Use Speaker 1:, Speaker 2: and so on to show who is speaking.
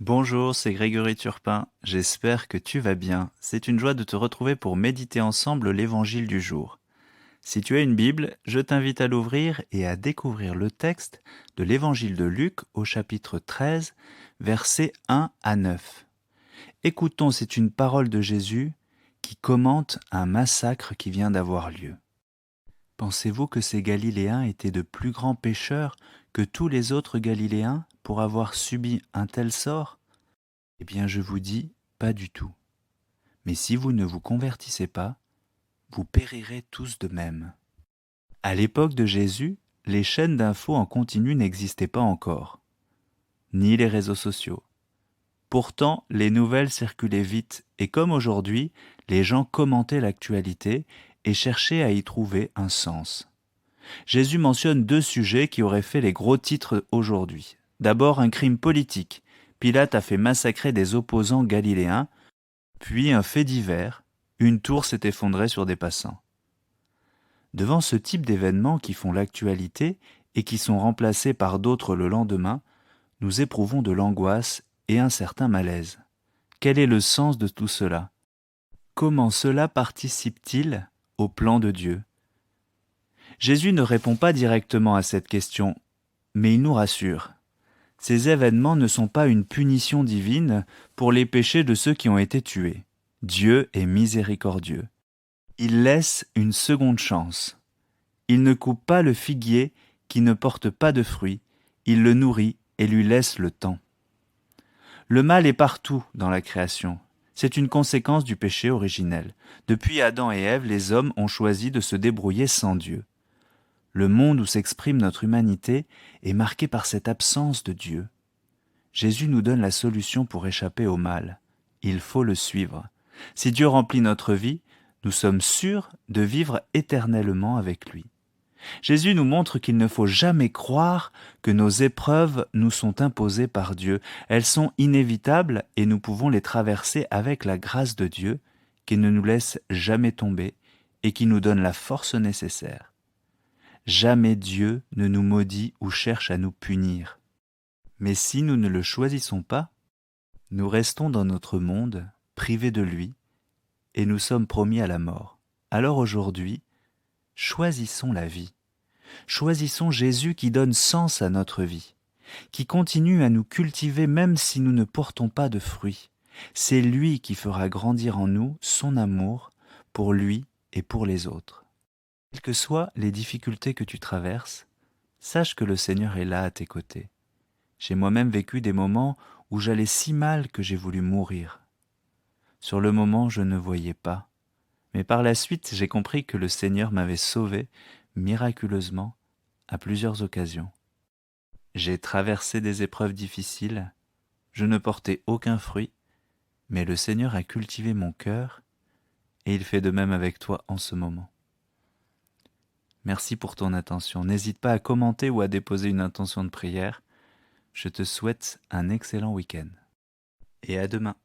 Speaker 1: Bonjour, c'est Grégory Turpin. J'espère que tu vas bien. C'est une joie de te retrouver pour méditer ensemble l'évangile du jour. Si tu as une Bible, je t'invite à l'ouvrir et à découvrir le texte de l'évangile de Luc au chapitre 13, versets 1 à 9. Écoutons, c'est une parole de Jésus qui commente un massacre qui vient d'avoir lieu. Pensez-vous que ces Galiléens étaient de plus grands pécheurs que tous les autres Galiléens pour avoir subi un tel sort ? Eh bien, je vous dis, pas du tout. Mais si vous ne vous convertissez pas, vous périrez tous de même. À l'époque de Jésus, les chaînes d'infos en continu n'existaient pas encore, ni les réseaux sociaux. Pourtant, les nouvelles circulaient vite et comme aujourd'hui, les gens commentaient l'actualité et cherchaient à y trouver un sens. Jésus mentionne deux sujets qui auraient fait les gros titres aujourd'hui. D'abord, un crime politique. Pilate a fait massacrer des opposants galiléens. Puis un fait divers, une tour s'est effondrée sur des passants. Devant ce type d'événements qui font l'actualité et qui sont remplacés par d'autres le lendemain, nous éprouvons de l'angoisse et un certain malaise. Quel est le sens de tout cela ? Comment cela participe-t-il au plan de Dieu ? Jésus ne répond pas directement à cette question, mais il nous rassure. Ces événements ne sont pas une punition divine pour les péchés de ceux qui ont été tués. Dieu est miséricordieux. Il laisse une seconde chance. Il ne coupe pas le figuier qui ne porte pas de fruits, il le nourrit et lui laisse le temps. Le mal est partout dans la création. C'est une conséquence du péché originel. Depuis Adam et Ève, les hommes ont choisi de se débrouiller sans Dieu. Le monde où s'exprime notre humanité est marqué par cette absence de Dieu. Jésus nous donne la solution pour échapper au mal. Il faut le suivre. Si Dieu remplit notre vie, nous sommes sûrs de vivre éternellement avec lui. Jésus nous montre qu'il ne faut jamais croire que nos épreuves nous sont imposées par Dieu. Elles sont inévitables et nous pouvons les traverser avec la grâce de Dieu qui ne nous laisse jamais tomber et qui nous donne la force nécessaire. Jamais Dieu ne nous maudit ou cherche à nous punir. Mais si nous ne le choisissons pas, nous restons dans notre monde, privés de lui, et nous sommes promis à la mort. Alors aujourd'hui, choisissons la vie. Choisissons Jésus qui donne sens à notre vie, qui continue à nous cultiver même si nous ne portons pas de fruits. C'est lui qui fera grandir en nous son amour pour lui et pour les autres. Quelles que soient les difficultés que tu traverses, sache que le Seigneur est là à tes côtés. J'ai moi-même vécu des moments où j'allais si mal que j'ai voulu mourir. Sur le moment, je ne voyais pas. Mais par la suite, j'ai compris que le Seigneur m'avait sauvé, miraculeusement, à plusieurs occasions. J'ai traversé des épreuves difficiles, je ne portais aucun fruit, mais le Seigneur a cultivé mon cœur, et il fait de même avec toi en ce moment. Merci pour ton attention. N'hésite pas à commenter ou à déposer une intention de prière. Je te souhaite un excellent week-end. Et à demain.